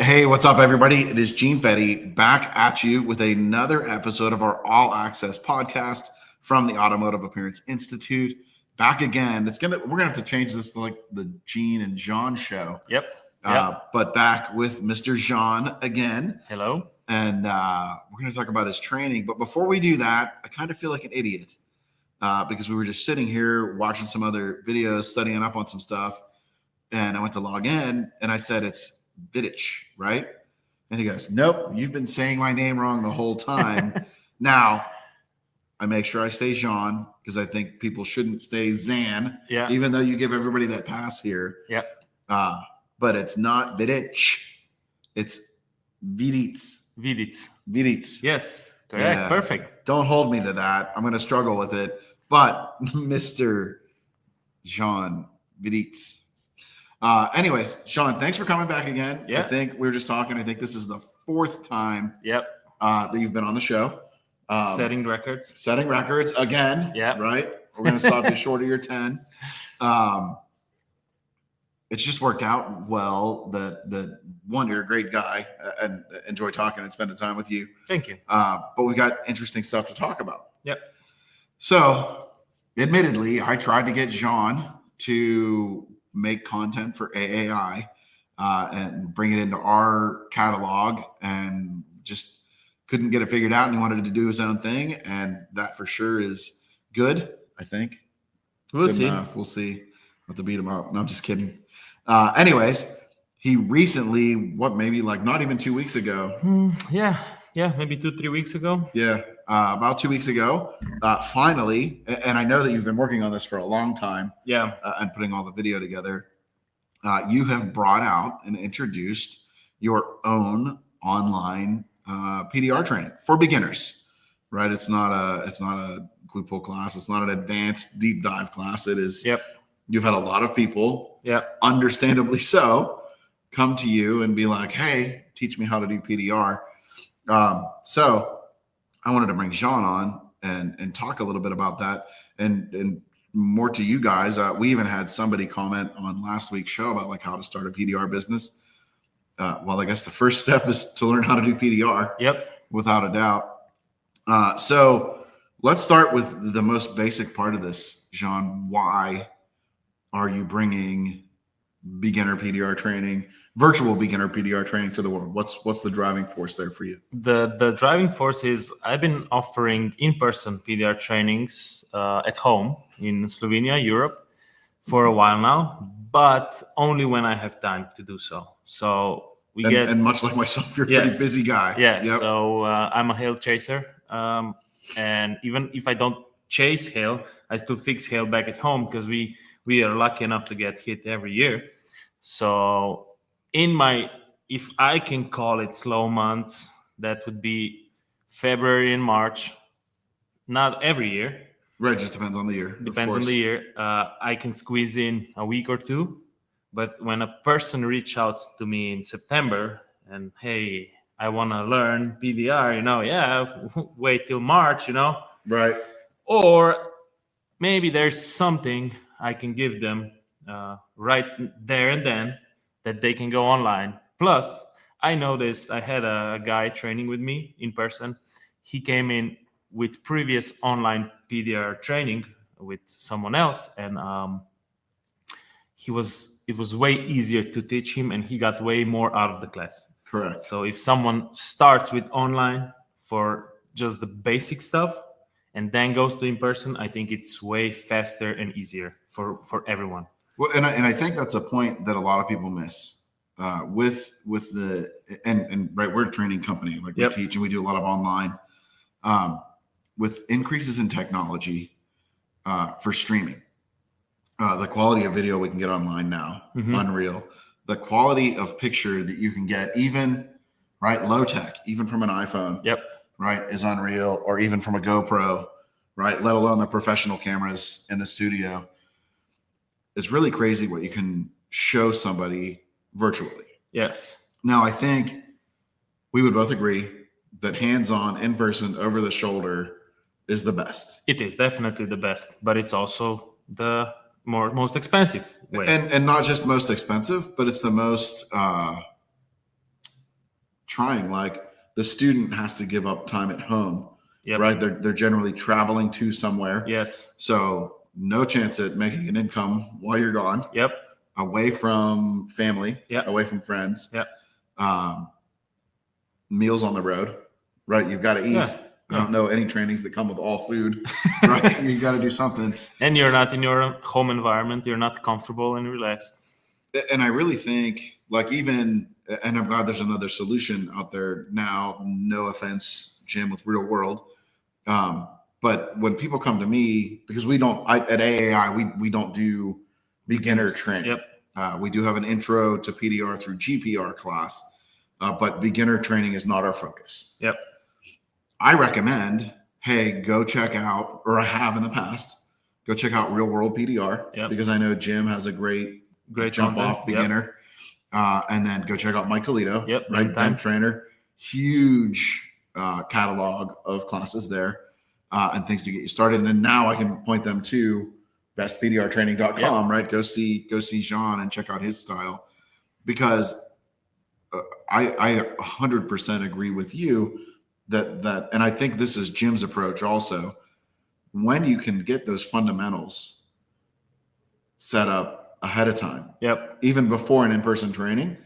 Hey, what's up, everybody? It is Zan Vidic back at you with another episode of our All Access podcast from the Automotive Appearance Institute. Back again. We're gonna have to change this to like the Gene and John show. Yep. But back with Mr. Jean again. Hello. And we're gonna talk about his training. But before we do that, I kind of feel like an idiot because we were just sitting here watching some other videos, studying up on some stuff, and I went to log in and I said it's Vidic, right? And he goes, nope, you've been saying my name wrong the whole time. Now, I make sure I say Jean because I think people shouldn't say Zan, even though you give everybody that pass here. Yep. But it's not Vidic. It's Vidic. Vidic. Yes, correct. Yeah. Perfect. Don't hold me to that. I'm going to struggle with it. But Mr. Zan Vidic. Anyways, Sean, thanks for coming back again. Yeah. I think we were just talking. I think this is the fourth time that you've been on the show. Setting records. Setting records again. Yeah. Right? We're going to stop you short of your 10. It's just worked out well. One, you're a great guy and enjoy talking and spending time with you. Thank you. But we got interesting stuff to talk about. Yep. So, admittedly, I tried to get Jean to make content for AAI and bring it into our catalog, and just couldn't get it figured out, and he wanted to do his own thing, and that for sure is good, I think. We'll see. We'll see. Have to beat him up. No, I'm just kidding. Anyways, he recently, maybe like not even 2 weeks ago. Yeah, maybe 2-3 weeks ago. Yeah, about 2 weeks ago, finally, and I know that you've been working on this for a long time. Yeah. And putting all the video together, you have brought out and introduced your own online PDR training for beginners, right? It's not a glue pull class. It's not an advanced deep dive class. It is. Yep. You've had a lot of people, Yep, understandably so, come to you and be like, "Hey, teach me how to do PDR." So I wanted to bring Jean on and talk a little bit about that and more to you guys. We even had somebody comment on last week's show about like how to start a PDR business. Well, I guess the first step is to learn how to do PDR. Yep. Without a doubt. So let's start with the most basic part of this, Jean. Why are you bringing beginner PDR training, virtual beginner PDR training to the world? What's the driving force there for you? The driving force is I've been offering in-person PDR trainings at home in Slovenia, Europe, for a while now, but only when I have time to do so. So and much like myself, you're a pretty busy guy. Yeah. Yep. So I'm a hail chaser, and even if I don't chase hail, I still fix hail back at home because we are lucky enough to get hit every year. So if I can call it slow months, that would be February and March. Not every year. Right, just depends on the year. Depends on the year. I can squeeze in a week or two. But when a person reaches out to me in September and, hey, I want to learn PDR, wait till March, Right. Or maybe there's something I can give them right there and then that they can go online. Plus, I noticed I had a guy training with me in person. He came in with previous online PDR training with someone else, and it was way easier to teach him, and he got way more out of the class. Correct. So if someone starts with online for just the basic stuff and then goes to in person, I think it's way faster and easier for everyone. Well, and I think that's a point that a lot of people miss with the right. We're a training company, like we teach and we do a lot of online. With increases in technology for streaming, the quality of video we can get online now, unreal. The quality of picture that you can get, even low tech, even from an iPhone, right, is unreal, or even from a GoPro, right, let alone the professional cameras in the studio. It's really crazy what you can show somebody virtually. Yes. Now, I think we would both agree that hands-on, in-person, over-the-shoulder is the best. It is definitely the best, but it's also the most expensive way. And not just most expensive, but it's the most trying, like the student has to give up time at home, Yep. right? They're generally traveling to somewhere. Yes. So no chance at making an income while you're gone. Yep. Away from family. Yep. Away from friends. Yep. Meals on the road, right? You've got to eat. Yeah. I don't know any trainings that come with all food, right? You got to do something. And you're not in your home environment. You're not comfortable and relaxed. And I really think, like, even, and I'm glad there's another solution out there now. No offense, Jim, with Real World. But when people come to me, because at AAI, we don't do beginner training. Yep. We do have an intro to PDR through GPR class, but beginner training is not our focus. Yep. I recommend, hey, go check out, or I have in the past, go check out Real World PDR, because I know Jim has a great jump off beginner. And then go check out Mike Toledo, right? Temp trainer, huge catalog of classes there and things to get you started. And then now I can point them to bestpdrtraining.com, right? Go see Zan and check out his style, because I 100% agree with you that, and I think this is Jim's approach also. When you can get those fundamentals set up ahead of time, even before an in-person training,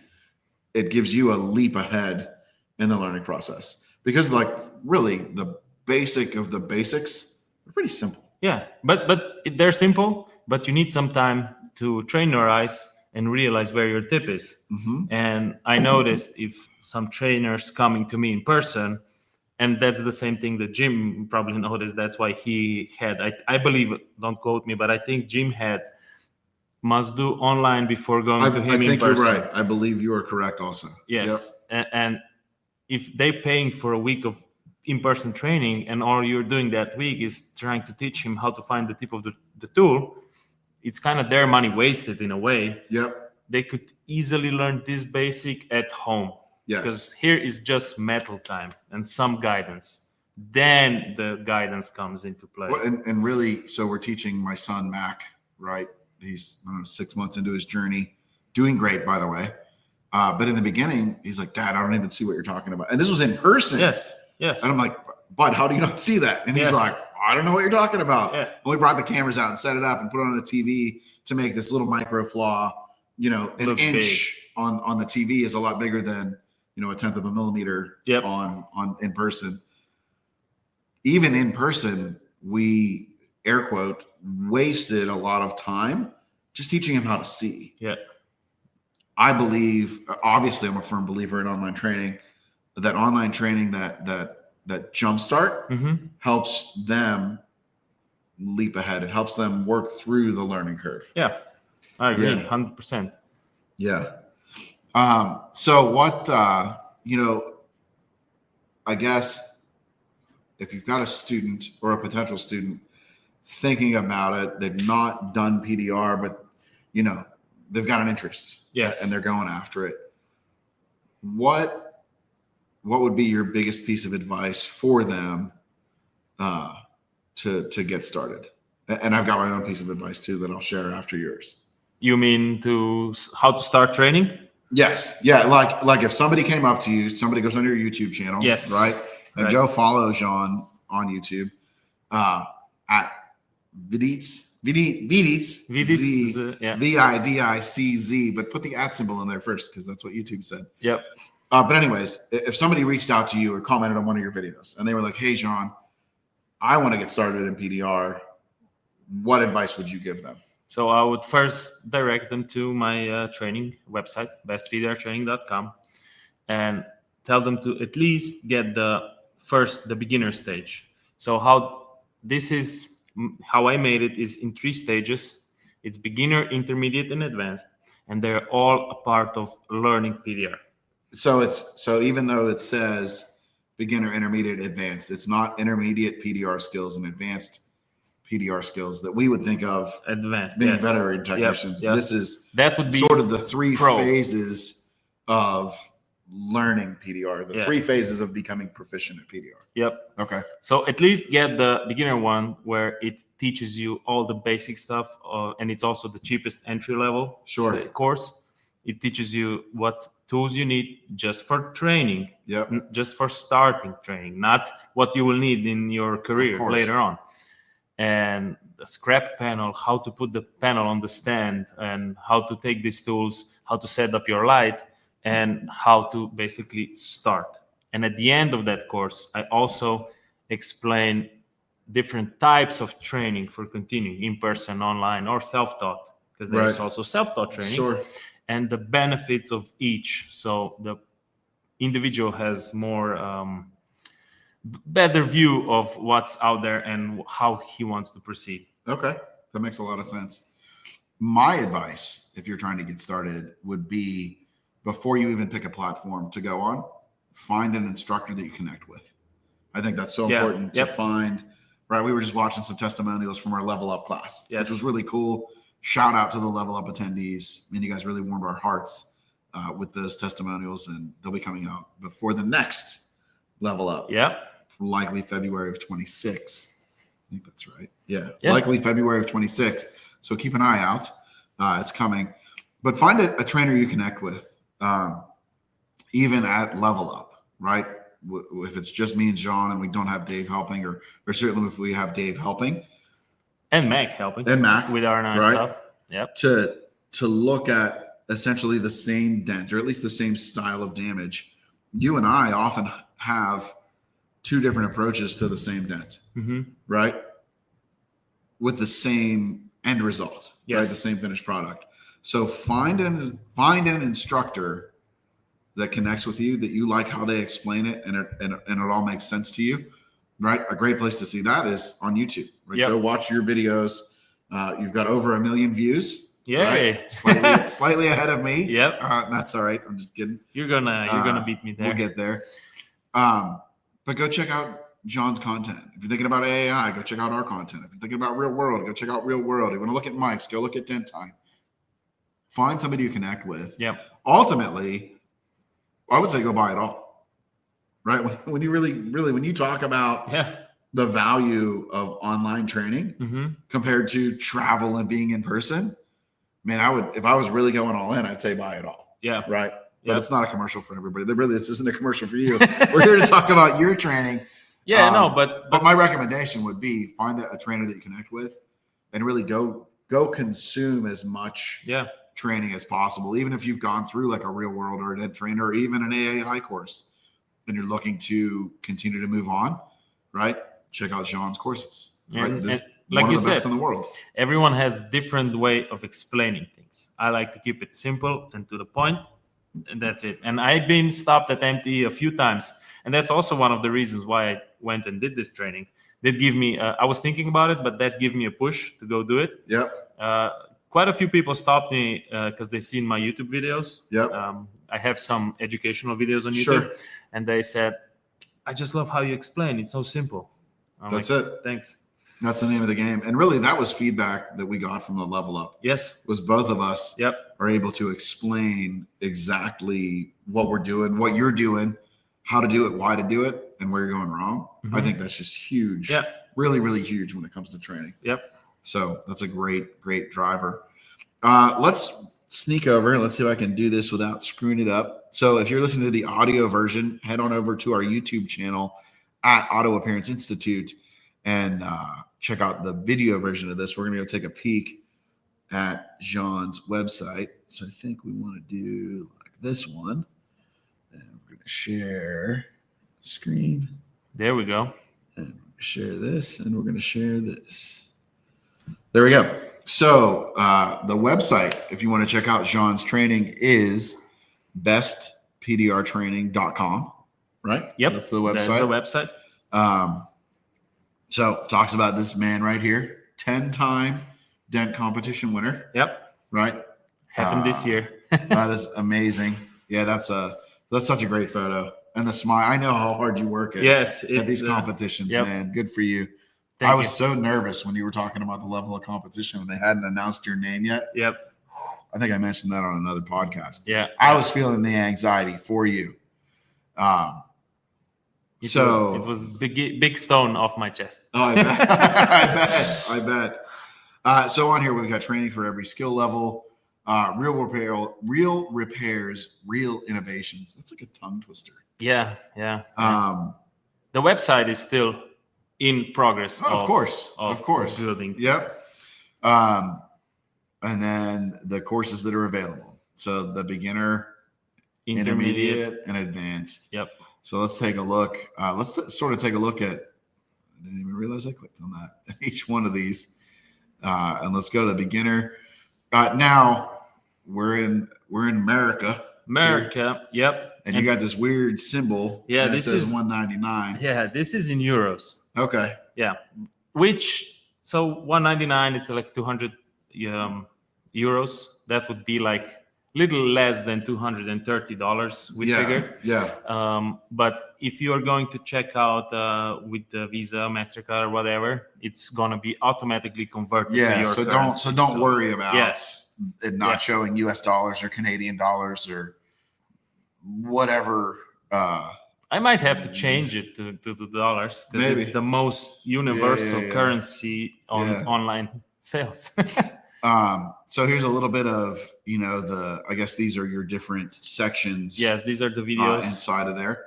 it gives you a leap ahead in the learning process, because like really the basic of the basics are pretty simple. Yeah, but they're simple, but you need some time to train your eyes and realize where your tip is. And I noticed if some trainers coming to me in person, and that's the same thing that Jim probably noticed. That's why he had, I believe, don't quote me, but I think Jim had must do online before going to him in person. I think you're right. I believe you are correct also. Yes. And if they're paying for a week of in-person training and all you're doing that week is trying to teach him how to find the tip of the tool, it's kind of their money wasted in a way. They could easily learn this basic at home. Because here is just metal time and some guidance. Then the guidance comes into play. Well, and really, so we're teaching my son, Mac, right? He's 6 months into his journey, doing great, by the way. But in the beginning, he's like, Dad, I don't even see what you're talking about. And this was in person. Yes. And I'm like, Bud, how do you not see that? And he's like, I don't know what you're talking about. And we brought the cameras out and set it up and put it on the TV to make this little micro flaw, an inch on the TV is a lot bigger than, a 1/10 of a millimeter on in person. Even in person, we, air quote, wasted a lot of time just teaching him how to see. I believe, obviously, I'm a firm believer in online training. That online training, that jumpstart helps them leap ahead. It helps them work through the learning curve. I agree, 100%. So what, I guess if you've got a student or a potential student thinking about it, they've not done PDR, but, they've got an interest and they're going after it. What would be your biggest piece of advice for them to get started? And I've got my own piece of advice too that I'll share after yours. You mean how to start training? Yes. Yeah. Like if somebody came up to you, somebody goes on your YouTube channel, right? And go follow Zan on YouTube at Vidic, Vidicz, Vidicz, but put the @ symbol in there first because that's what YouTube said. But anyways, if somebody reached out to you or commented on one of your videos and they were like, hey, Zan, I want to get started in PDR, what advice would you give them? So I would first direct them to my training website, bestpdrtraining.com, and tell them to at least get the beginner stage. So how I made it is in 3 stages. It's beginner, intermediate, and advanced, and they're all a part of learning PDR. So even though it says beginner, intermediate, advanced, it's not intermediate PDR skills and advanced PDR skills that we would think of advanced being veterinary technicians. That would be sort of the 3 phases of learning PDR, the 3 phases of becoming proficient at PDR. Okay. So at least get the beginner one where it teaches you all the basic stuff, and it's also the cheapest entry level course. It teaches you what tools you need just for training, Yep. just for starting training, not what you will need in your career later on. And the scrap panel, how to put the panel on the stand, and how to take these tools, how to set up your light, and how to basically start. And at the end of that course, I also explain different types of training for continuing, in person, online, or self-taught, because there's also self-taught training. Sure. And the benefits of each. So the individual has more better view of what's out there and how he wants to proceed. Okay, that makes a lot of sense. My advice, if you're trying to get started, would be before you even pick a platform to go on, find an instructor that you connect with. I think that's so important to find. Right, we were just watching some testimonials from our Level Up class, which was really cool. Shout out to the Level Up attendees. I mean, you guys really warmed our hearts with those testimonials, and they'll be coming out before the next Level Up. Yeah. Likely February of 26. I think that's right. Yeah. Likely February of 26. So keep an eye out. It's coming. But find a trainer you connect with, even at Level Up, right? If it's just me and John and we don't have Dave helping, or certainly if we have Dave helping. And Mac helping. And Mac. With our nice stuff. Yep. To look at essentially the same dent, or at least the same style of damage. You and I often have two different approaches to the same dent, right? With the same end result, right? The same finished product. So find an instructor that connects with you, that you like how they explain it, and it all makes sense to you, right? A great place to see that is on YouTube. Right? Go watch your videos. You've got over 1 million views. Yay! Right? Slightly ahead of me. Yep. That's all right. I'm just kidding. You're gonna beat me there. We'll get there. But go check out John's content. If you're thinking about AI, go check out our content. If you're thinking about Real World, go check out Real World. If you want to look at mics, go look at Dent Time. Find somebody you connect with. Yep. Ultimately, I would say go buy it all. Right? When you really, when you talk about the value of online training compared to travel and being in person, man, I would, if I was really going all in, I'd say buy it all. Yeah. Right. But it's not a commercial for everybody. This isn't a commercial for you. We're here to talk about your training. But my recommendation would be find a trainer that you connect with, and really go consume as much training as possible. Even if you've gone through like a Real World or a Dent Trainer or even an AI course, and you're looking to continue to move on, right? Check out John's courses. Right? And like one you of the best said, in the world. Everyone has different way of explaining things. I like to keep it simple and to the point. And that's it. And I've been stopped at MTE a few times. And that's also one of the reasons why I went and did this training. That give me, I was thinking about it, but that gave me a push to go do it. Yep. Quite a few people stopped me because they seen my YouTube videos. Yep. I have some educational videos on YouTube. Sure. And they said, I just love how you explain. It's so simple. That's it. Thanks. That's the name of the game. And really, that was feedback that we got from the Level Up. Yes. Was both of us are able to explain exactly what we're doing, what you're doing, how to do it, why to do it, and where you're going wrong. I think that's just huge. Yeah. Really, really huge when it comes to training. Yep. So that's a great driver. Let's sneak over. Let's see if I can do this without screwing it up. So if you're listening to the audio version, head on over to our YouTube channel at Auto Appearance Institute and check out the video version of this. We're going to go take a peek at Jean's website. So I think we want to do like this one. And we're going to share screen. There we go. And share this, and we're going to share this. There we go. So the website, if you want to check out Jean's training, is bestpdrtraining.com, right? Yep. That's the website. That's the website. So talks about this man right here, 10-time dent competition winner. Yep. Right. Happened this year. That is amazing. Yeah, that's such a great photo. And the smile. I know how hard you work at these competitions, man. Good for you. I was so nervous when you were talking about the level of competition when they hadn't announced your name yet. Yep. I think I mentioned that on another podcast. Yeah. I was feeling the anxiety for you. It was big stone off my chest. Oh, I bet. I bet. So on here, we've got training for every skill level. real repairs, real innovations. That's like a tongue twister. Yeah. The website is still in progress. Of course. Building. Yep. And then the courses that are available. So the beginner, intermediate, and advanced. Yep. So let's take a look. Let's sort of take a look at. I didn't even realize I clicked on that. Each one of these, and let's go to the beginner. Now we're in America. Yep. And you got this weird symbol. Yeah, this says 199. Yeah, this is in euros. Okay. Yeah, so 199. It's like 200 euros. That would be like little less than $230. We figured. Yeah. But if you are going to check out with the Visa, MasterCard, or whatever, it's gonna be automatically converted. To your currency. So don't worry about it not showing US dollars or Canadian dollars or whatever. I might have to change it to the dollars because it's the most universal currency on online sales. So here's a little bit of, I guess these are your different sections. Yes, these are the videos inside of there.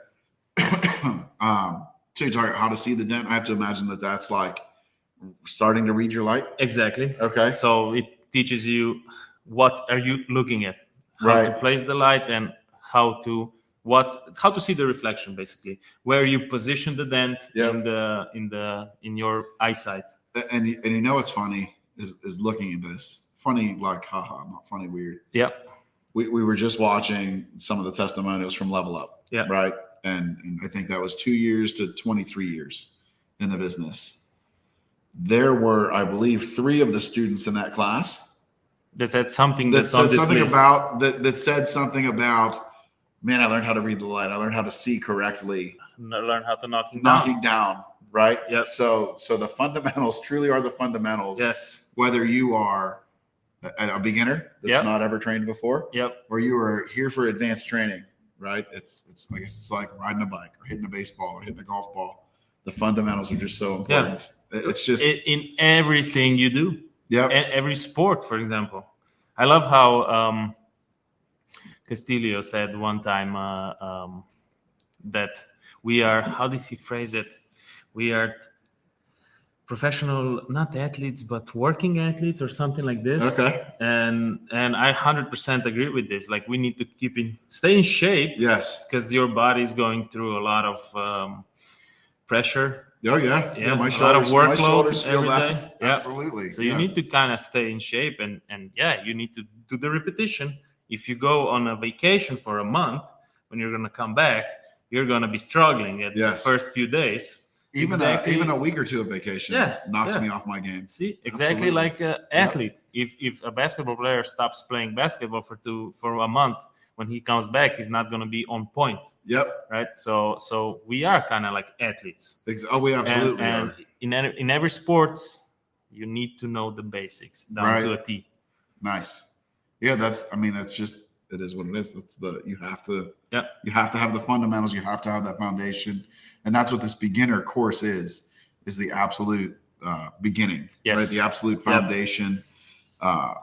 So you're talking how to see the dent. I have to imagine that that's like starting to read your light. Exactly. Okay. So it teaches you what are you looking at, how to place the light, and how to see the reflection, basically where you position the dent in your eyesight. And what's funny is looking at this. Funny, like, haha, not funny, weird. Yep. We were just watching some of the testimonials from Level Up. Yeah. Right. And I think that was 2 years to 23 years in the business. There were, I believe, 3 of the students in that class that said something that said something about, man, I learned how to read the light. I learned how to see correctly. I learned how to knocking down. Right. Yep. So the fundamentals truly are the fundamentals. Yes. Whether you are a beginner that's not ever trained before, or you are here for advanced training, right? It's like riding a bike or hitting a baseball or hitting a golf ball. The fundamentals are just so important. It's just in everything you do. Yeah. And every sport, for example. I love how Castillo said one time that we are, how does he phrase it? We are professional, not athletes, but working athletes or something like this. Okay. And I 100% agree with this. Like, we need to stay in shape. Yes. Because your body is going through a lot of pressure. Oh yeah. My shoulders every day. Absolutely. So you need to kind of stay in shape and you need to do the repetition. If you go on a vacation for a month, when you're going to come back, you're going to be struggling at the first few days. Even a week or two of vacation knocks me off my game. See, exactly. Absolutely. Like an athlete. If a basketball player stops playing basketball for a month, when he comes back, he's not going to be on point. Yep. Right. So we are kind of like athletes. Oh, we absolutely are. And in every sports, you need to know the basics down to a T. Nice. Yeah, that's just, it is what it is. You have to have the fundamentals. You have to have that foundation. And that's what this beginner course is the absolute beginning, right? The absolute foundation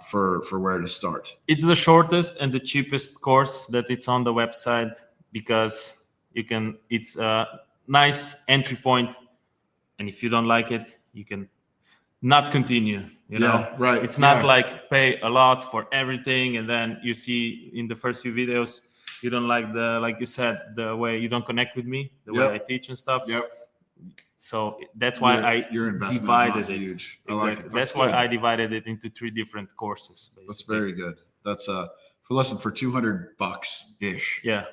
for where to start. It's the shortest and the cheapest course that it's on the website because it's a nice entry point. And if you don't like it, you can not continue, right. It's not like pay a lot for everything. And then you see in the first few videos, you don't like like you said, the way you don't connect with me, the way I teach and stuff. Yep. So that's why your investment divided is not huge. Exactly. I like it. That's why I divided it into 3 different courses. Basically. That's very good. That's for $200 ish. Yeah.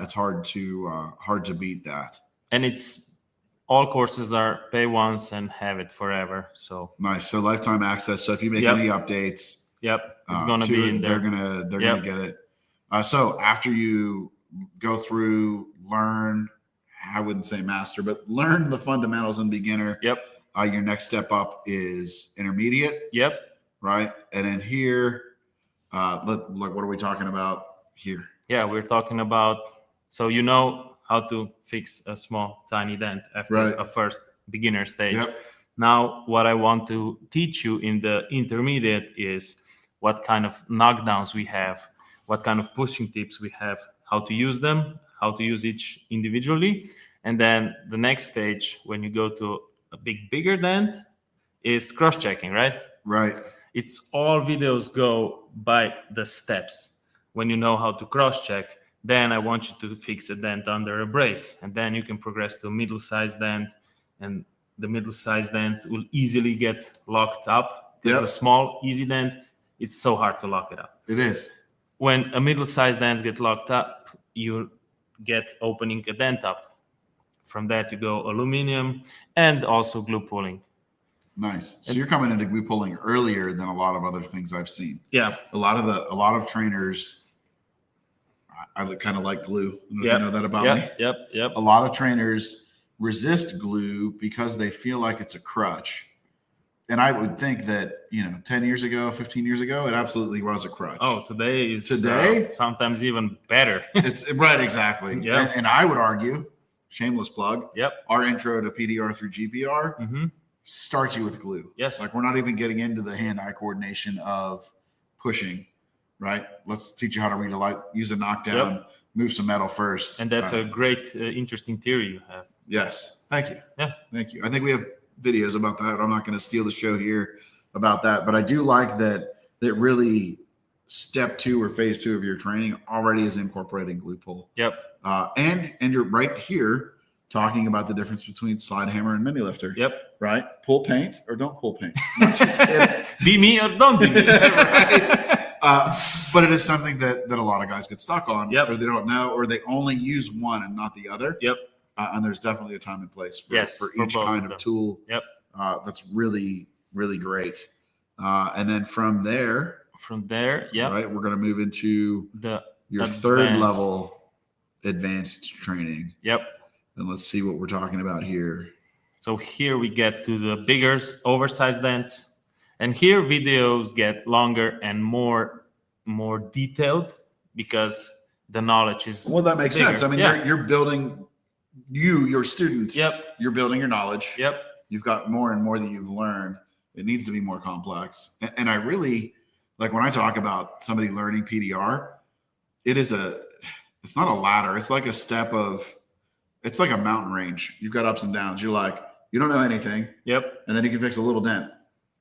It's hard to beat that. And it's all courses are pay once and have it forever. So nice. So lifetime access. So if you make any updates, it's gonna be in there. They're gonna get it. So after you go through, learn, I wouldn't say master, but learn the fundamentals in beginner. Yep. Your next step up is intermediate. Yep. Right. And then here, look, what are we talking about here? Yeah, we're talking about, so you know how to fix a small, tiny dent after a first beginner stage. Yep. Now, what I want to teach you in the intermediate is what kind of knockdowns we have, what kind of pushing tips we have, how to use them, how to use each individually. And then the next stage, when you go to a bigger dent, is cross-checking, right? Right. It's all videos go by the steps. When you know how to cross-check, then I want you to fix a dent under a brace. And then you can progress to a middle-sized dent. And the middle-sized dent will easily get locked up. Because the small, easy dent, it's so hard to lock it up. It is. When a middle-sized dent get locked up, you get opening a dent up. From that, you go aluminum and also glue pulling. Nice. So you're coming into glue pulling earlier than a lot of other things I've seen. Yeah. A lot of trainers, I kind of like glue. I don't know if you know that about me. Yep. A lot of trainers resist glue because they feel like it's a crutch. And I would think that, 10 years ago, 15 years ago, it absolutely was a crutch. Oh, today is sometimes even better. It's right, exactly. Yeah. And I would argue, shameless plug. Yep. Our intro to PDR through GPR starts you with glue. Yes. Like we're not even getting into the hand-eye coordination of pushing, right? Let's teach you how to read a light, use a knockdown, move some metal first. And that's a great, interesting theory you have. Yes. Thank you. Yeah. Thank you. I think we have videos about that. I'm not going to steal the show here about that, but I do like that really step 2 or phase 2 of your training already is incorporating glue pull. Yep. And you're right here talking about the difference between slide hammer and mini lifter. Yep. Right. Pull paint or don't pull paint. Not just kidding. Be me or don't be me. Right. But it is something that a lot of guys get stuck on, or they don't know, or they only use one and not the other. Yep. And there's definitely a time and place for each kind of tool. Yep. That's really, really great. And then from there, right, we're going to move into your third level advanced training. Yep. And let's see what we're talking about here. So here we get to the bigger, oversized dents. And here videos get longer and more detailed because the knowledge is that makes bigger. sense. I mean, you're building your students. Yep. You're building your knowledge. Yep. You've got more and more that you've learned. It needs to be more complex. And I really like when I talk about somebody learning PDR, it's not a ladder. It's like a step it's like a mountain range. You've got ups and downs. You're like, you don't know anything. Yep. And then you can fix a little dent.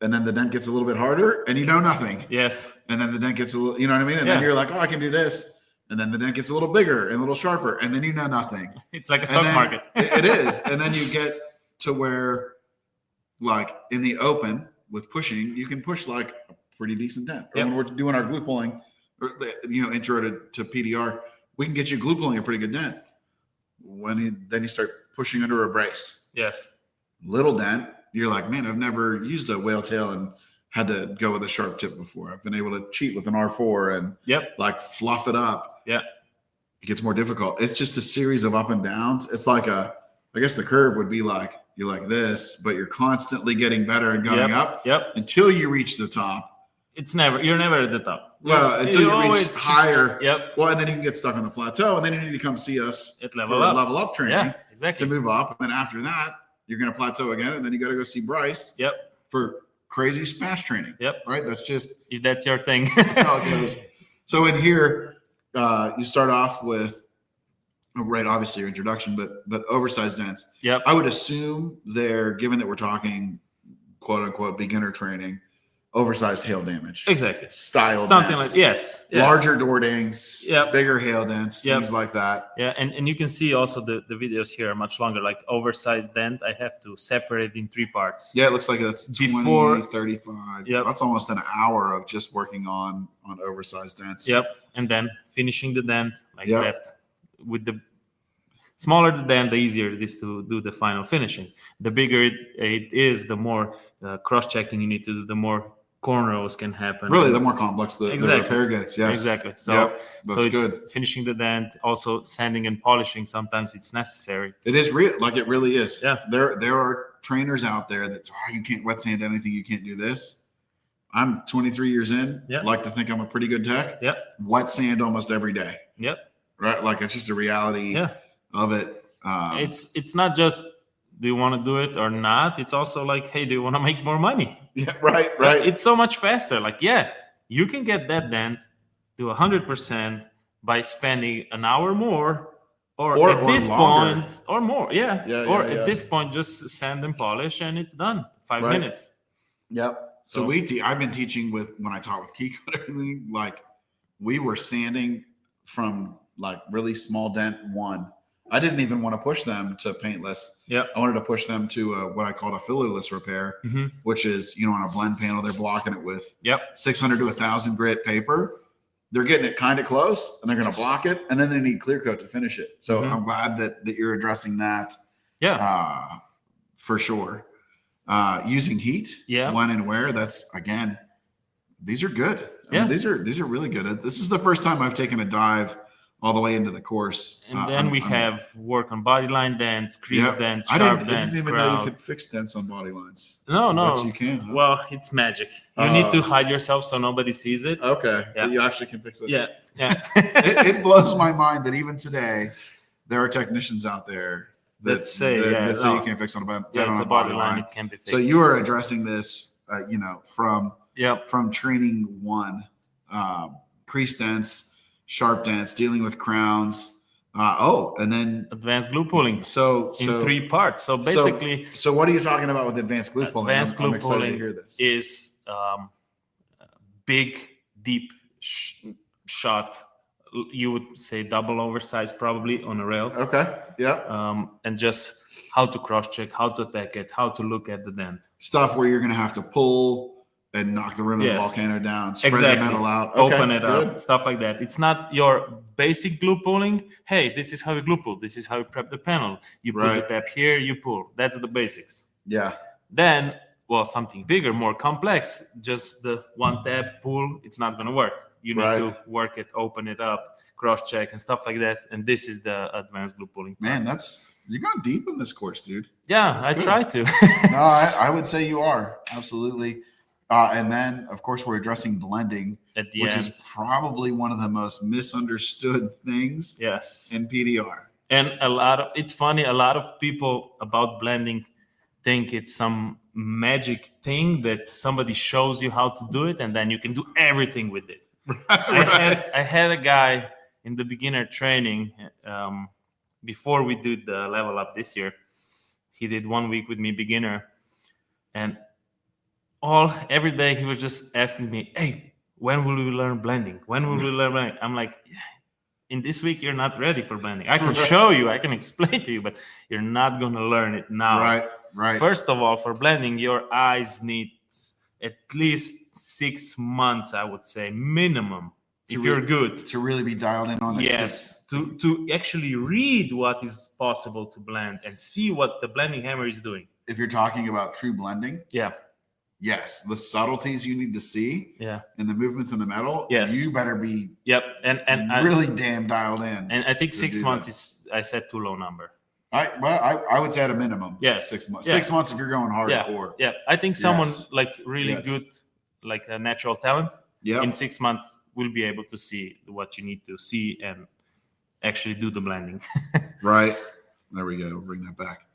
And then the dent gets a little bit harder and you know nothing. Yes. And then the dent gets a little, you know what I mean? And then you're like, oh, I can do this. And then the dent gets a little bigger and a little sharper. And then you know nothing. It's like a stock market. It is. And then you get to where, like in the open with pushing, you can push like a pretty decent dent. Or when we're doing our glue pulling, or, intro to PDR, we can get you glue pulling a pretty good dent. Then you start pushing under a brace. Yes. Little dent. You're like, man, I've never used a whale tail and had to go with a sharp tip before. I've been able to cheat with an R4 and like fluff it up. Yeah. It gets more difficult. It's just a series of up and downs. It's like I guess the curve would be like, you're like this, but you're constantly getting better and going up until you reach the top. You're never at the top. Well, until you reach higher. Yep. Well, and then you can get stuck on the plateau and then you need to come see us at for level up training. Yeah, exactly. To move up. And then after that, you're going to plateau again. And then you got to go see Bryce. Yep. For crazy smash training. Yep. Right. That's just. If that's your thing. That's how it goes. So in here, you start off with, obviously your introduction, but oversized dents. Yep. I would assume given that we're talking quote unquote beginner training, oversized hail damage. Exactly. Style something dents. like yes. Larger door dings. Yep. Bigger hail dents. Things like that. Yeah, and you can see also the videos here are much longer. Like oversized dent, I have to separate in 3 parts. Yeah, it looks like that's 20, 35. Yep. That's almost an hour of just working on oversized dents. Yep. And then finishing the dent like that. With the smaller the dent, the easier it is to do the final finishing. The bigger it is, the more cross-checking you need to do, the more cornrows can happen. Really, the more complex the repair gets. Yes. Exactly. So, that's it's good. Finishing the dent, also sanding and polishing. Sometimes it's necessary. It is real. Like it really is. Yeah. There are trainers out there that you can't wet sand anything. You can't do this. I'm 23 years in. Yeah. Like to think I'm a pretty good tech. Yep. Wet sand almost every day. Yep. Right. Like it's just a reality of it. It's not just do you want to do it or not? It's also like, hey, do you want to make more money? Yeah, right. It's so much faster. Like, you can get that dent to 100% by spending an hour more, or at this longer. point, or more. Yeah. Yeah, At this point, just sand and polish, and it's done. 5 Right. minutes. Yep. So I've been teaching when I taught with Kiko and everything, like we were sanding from like really small dent one. I didn't even want to push them to paintless. Yeah. I wanted to push them to what I called a fillerless repair, which is, on a blend panel, they're blocking it with 600 to 1,000 grit paper. They're getting it kind of close, and they're going to block it, and then they need clear coat to finish it. So I'm glad that you're addressing that. Yeah. For sure. Using heat, when and where. That's, again, these are good. I mean, these are really good. This is the first time I've taken a dive all the way into the course. And then we have work on body line dents, crease dents, sharp dents. I didn't even know you could fix dents on body lines. No. But you can. Huh? Well, it's magic. You need to hide yourself so nobody sees it. Okay. Yeah. But you actually can fix it. Yeah. It blows my mind that even today there are technicians out there that say you can't fix on a body line. It can be fixed. So you are addressing this, from training one, crease dents, sharp dents, dealing with crowns. And then advanced glue pulling. So in 3 parts. So basically, so what are you talking about with advanced glue pulling? Advanced glue pulling to hear this. Is big, deep shot. You would say double oversized, probably on a rail. Okay. Yeah. And just how to cross check, how to attack it, how to look at the dent. Stuff where you're going to have to pull and knock the rim of the volcano down, spread the metal out, open it up, stuff like that. It's not your basic glue pulling. Hey, this is how you glue pull. This is how you prep the panel. You put the tab here, you pull. That's the basics. Yeah. Then, something bigger, more complex, just the one tab pull, it's not going to work. You need to work it, open it up, cross check and stuff like that. And this is the advanced glue pulling part. Man, you're going deep in this course, dude. Yeah, I try to. No, I would say you are. Absolutely. And then, of course, we're addressing blending, which is probably one of the most misunderstood things in PDR. And it's funny, a lot of people about blending think it's some magic thing that somebody shows you how to do it, and then you can do everything with it. I had a guy in the beginner training before we did the level up this year. He did 1 week with me, beginner, and every day he was just asking me, hey, when will we learn blending? When will we learn blending? I'm like, in this week, you're not ready for blending. I can show you, I can explain to you, but you're not going to learn it now. Right. First of all, for blending, your eyes need at least 6 months, I would say, minimum, if you're good. To really be dialed in on it. Yes, to actually read what is possible to blend and see what the blending hammer is doing. If you're talking about true blending. Yeah. Yes, the subtleties you need to see, and the movements in the metal. Yes, you better be. And really damn dialed in. And I think 6 months is, I said, too low number. I would say at a minimum. Yes, 6 months. 6 months if you're going hardcore. Yeah. I think someone like really good, like a natural talent, in 6 months will be able to see what you need to see and actually do the blending. Right. There we go. Bring that back.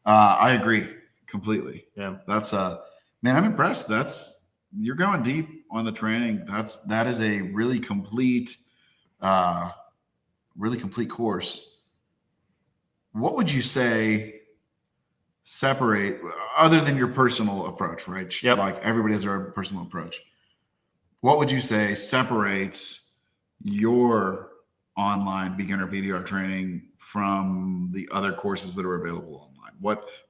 I agree completely. Yeah. That's man, I'm impressed. You're going deep on the training. That is a really complete course. What would you say separate, other than your personal approach, right? Yep. Like everybody has their own personal approach. What would you say separates your online beginner PDR training from the other courses that are available online?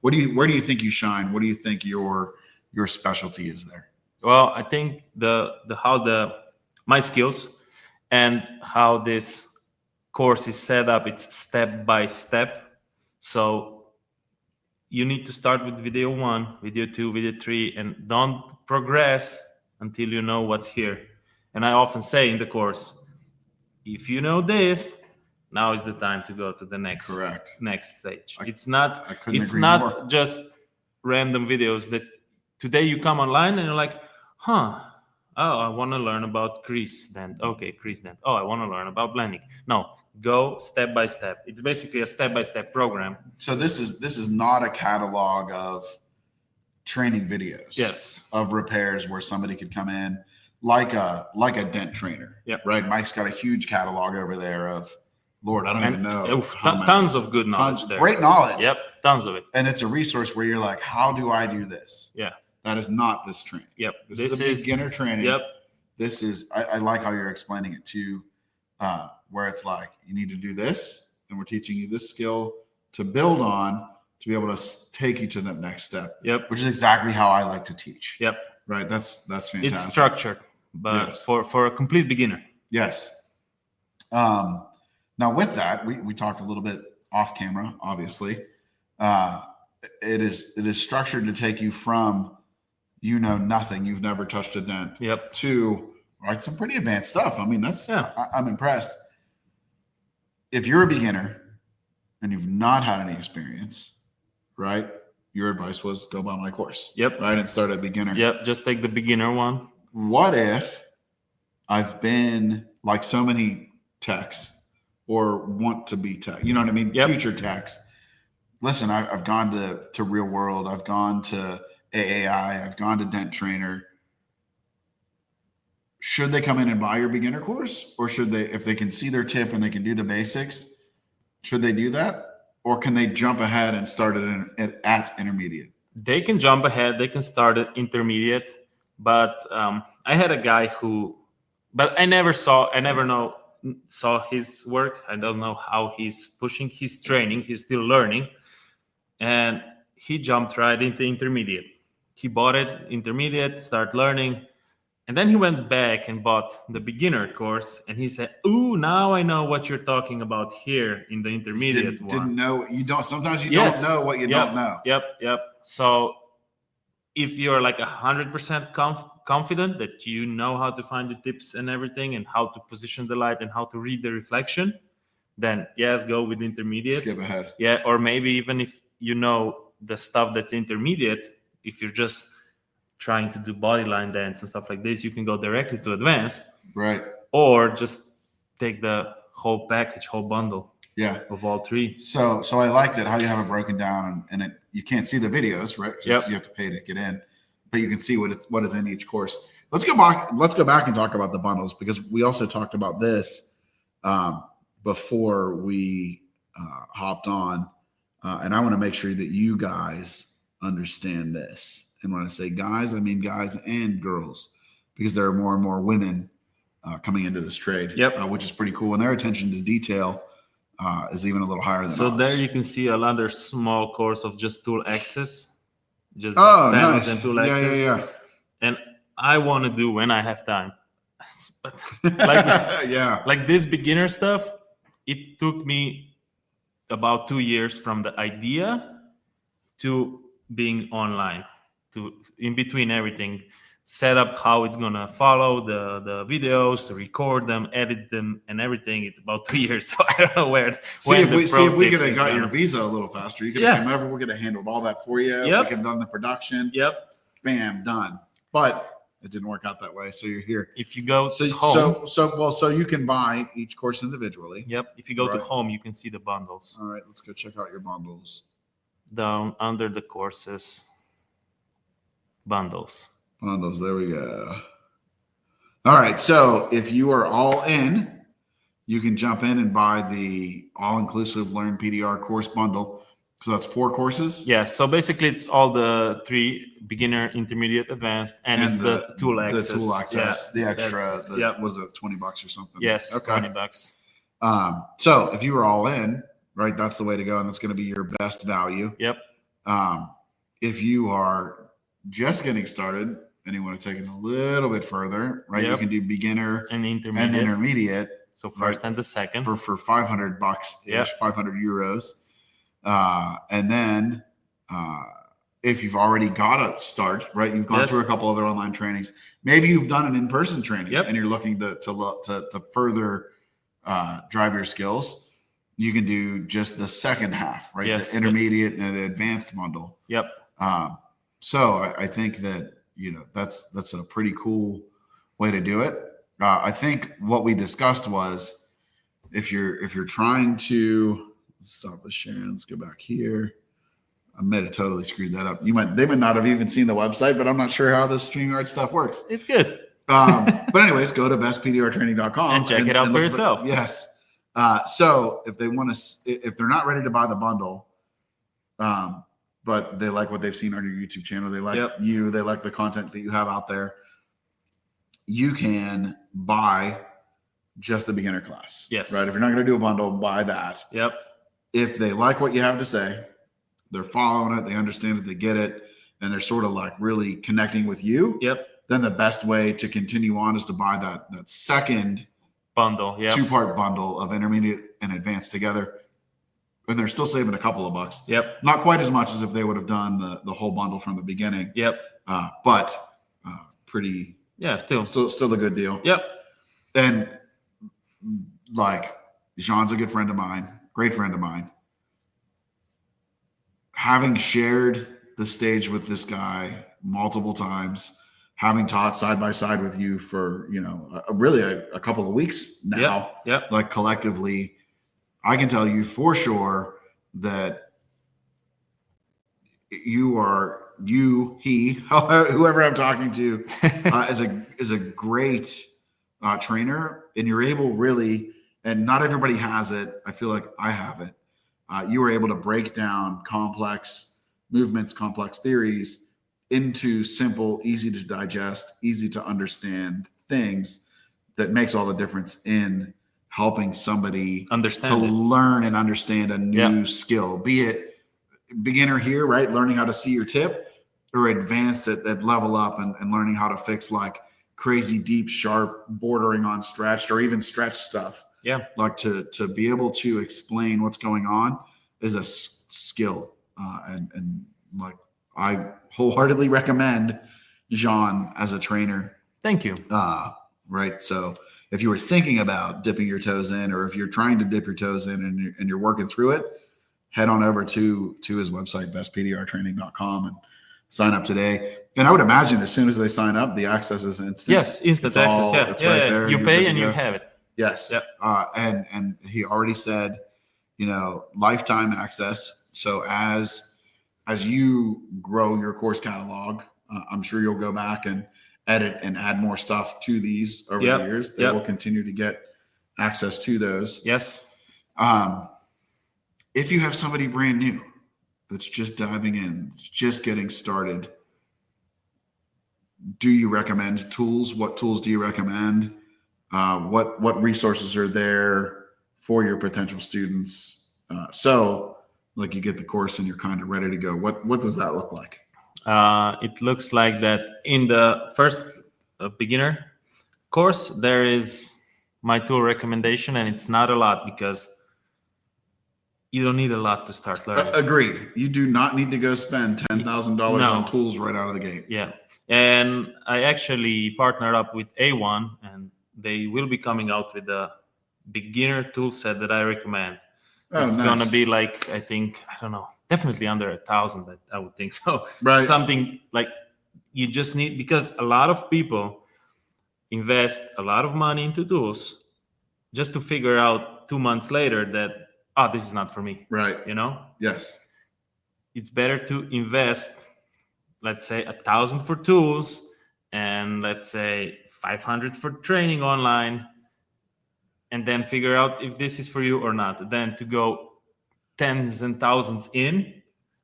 Where do you think you shine? What do you think your specialty is there? Well, I think my skills and how this course is set up, it's step by step. So you need to start with video 1, video 2, video 3, and don't progress until you know what's here. And I often say in the course, if you know this, now is the time to go to the next stage. It's not just random videos that today you come online and you're like, I want to learn about crease dent. Okay, crease dent. Oh, I want to learn about blending. No, go step by step. It's basically a step-by-step program. So this is not a catalog of training videos. Yes. Of repairs where somebody could come in, like a dent trainer. Yep. Right. Mike's got a huge catalog over there of, Lord, I don't even know. Tons of good knowledge there. Great knowledge. Yep. Tons of it. And it's a resource where you're like, how do I do this? Yeah. That is not this training. Yep. This is a beginner training. Yep. This is, I like how you're explaining it too, where it's like, you need to do this, and we're teaching you this skill to build on to be able to take you to the next step. Yep. Which is exactly how I like to teach. Yep. Right. That's fantastic. It's structured, but yes. for a complete beginner. Yes. Now with that, we talked a little bit off camera, obviously. It is structured to take you from, nothing, you've never touched a dent, yep, to some pretty advanced stuff. I mean, I'm impressed. If you're a beginner and you've not had any experience, right? Your advice was go buy my course. Yep. Right. And start at beginner. Yep. Just take the beginner one. What if I've been like so many techs or want to be tech? You know what I mean? Yep. Future techs. Listen, I've gone to Real World. I've gone to AAI. I've gone to Dent Trainer. Should they come in and buy your beginner course? Or should they, if they can see their tip and they can do the basics, should they do that? Or can they jump ahead and start it at intermediate? They can jump ahead. They can start at intermediate. But I had a guy but I never saw his work. I don't know how he's pushing his training. He's still learning. And he jumped right into intermediate. He bought it, intermediate, start learning. And then he went back and bought the beginner course. And he said, ooh, now I know what you're talking about here in the intermediate one. Didn't know. You don't. Sometimes you don't know what you don't know. Yep. So if you're like 100% confident that you know how to find the tips and everything and how to position the light and how to read the reflection, then yes, go with intermediate. Skip ahead. Yeah, or maybe even if you know the stuff that's intermediate, if you're just trying to do body line dance and stuff like this, you can go directly to advanced. Right. Or just take the whole package, whole bundle. Yeah. Of all three. So I like that how you have it broken down, and you can't see the videos, right? Yep. You have to pay to get in, but you can see what is in each course. Let's go back and talk about the bundles, because we also talked about this before we hopped on, and I want to make sure that you guys understand this. And when I say guys, I mean guys and girls, because there are more and more women coming into this trade, which is pretty cool, and their attention to detail is even a little higher than so ours. There you can see another small course of just tool access, just panels nice. and tool access. Yeah. And I want to do when I have time, but like this beginner stuff, it took me about 2 years from the idea to being online, to in between everything, set up how it's gonna follow the videos, to record them, edit them, and everything. It's about 2 years, so I don't know where. If we could have got your visa a little faster, you could have come over. We could have handled all that for you. Yep. We could have done the production. Yep. Bam, done. But it didn't work out that way, so you're here. If you go so home, so you can buy each course individually. Yep. If you go to home, you can see the bundles. All right, let's go check out your bundles. Down under the courses, bundles. Bundles, there we go. All right, so if you are all in, you can jump in and buy the all-inclusive Learn PDR course bundle. So that's 4 courses? Yeah, so basically it's all the 3, beginner, intermediate, advanced, and it's the tool access. The tool access, yeah, the extra, was it $20 or something? Yes, okay. $20. So if you are all in, right, that's the way to go, and that's going to be your best value. Yep. If you are just getting started and you want to take it a little bit further, right, you can do beginner and intermediate. So first and the second for $500 ish, 500 euros. And then if you've already got a start, right, you've gone through a couple other online trainings, maybe you've done an in-person training and you're looking to further drive your skills. You can do just the second half, right? The intermediate and advanced bundle. Yep. So I think that, that's a pretty cool way to do it. I think what we discussed was if you're trying to stop the sharing, let's go back here. I might have totally screwed that up. They might not have even seen the website, but I'm not sure how this StreamYard stuff works. It's good. But anyways, go to bestpdrtraining.com and check it out for look yourself. Yes. So if they want to, if they're not ready to buy the bundle, but they like what they've seen on your YouTube channel, they like you, they like the content that you have out there, you can buy just the beginner class. Yes. Right. If you're not going to do a bundle, buy that. Yep. If they like what you have to say, they're following it, they understand it, they get it, and they're sort of like really connecting with you. Yep. Then the best way to continue on is to buy that second bundle, two-part bundle of intermediate and advanced together. And they're still saving a couple of bucks. Yep. Not quite as much as if they would have done the whole bundle from the beginning. Yep. But pretty. Yeah, still a good deal. Yep. And like Jean's a good friend of mine, great friend of mine. Having shared the stage with this guy multiple times, having taught side by side with you for, really a couple of weeks now, like collectively, I can tell you for sure that he, whoever I'm talking to, is a great trainer, and you're able really, and not everybody has it. I feel like I have it. You were able to break down complex movements, complex theories into simple, easy to digest, easy to understand things that makes all the difference in helping somebody learn and understand a new skill, be it beginner here, right? Learning how to see your tip, or advanced at level up and learning how to fix like crazy deep, sharp, bordering on stretched, or even stretched stuff. Yeah. Like to be able to explain what's going on is a skill. And like, I wholeheartedly recommend Jean as a trainer. Thank you. Right. So if you were thinking about dipping your toes in, or if you're trying to dip your toes in and you're working through it, head on over to his website, bestpdrtraining.com, and sign up today. And I would imagine as soon as they sign up, the access is instant. Yes, instant access. It's right there. You pay and you have it. Yes. Yep. And he already said, lifetime access. So as you grow your course catalog, I'm sure you'll go back and edit and add more stuff to these over the years. They will continue to get access to those. Yes. If you have somebody brand new that's just diving in, just getting started, do you recommend tools? What tools do you recommend? What resources are there for your potential students? So like you get the course and you're kind of ready to go. What does that look like? It looks like that in the first beginner course, there is my tool recommendation, and it's not a lot because you don't need a lot to start learning. Agreed. You do not need to go spend $10,000 on tools right out of the gate. Yeah. And I actually partnered up with A1, and they will be coming out with a beginner tool set that I recommend. It's going to be like, I think, I don't know, definitely under 1,000, I would think so. Right. Something like you just need, because a lot of people invest a lot of money into tools just to figure out 2 months later that, this is not for me. Right. Yes. It's better to invest, let's say 1,000 for tools and let's say 500 for training online, and then figure out if this is for you or not, than to go tens and thousands in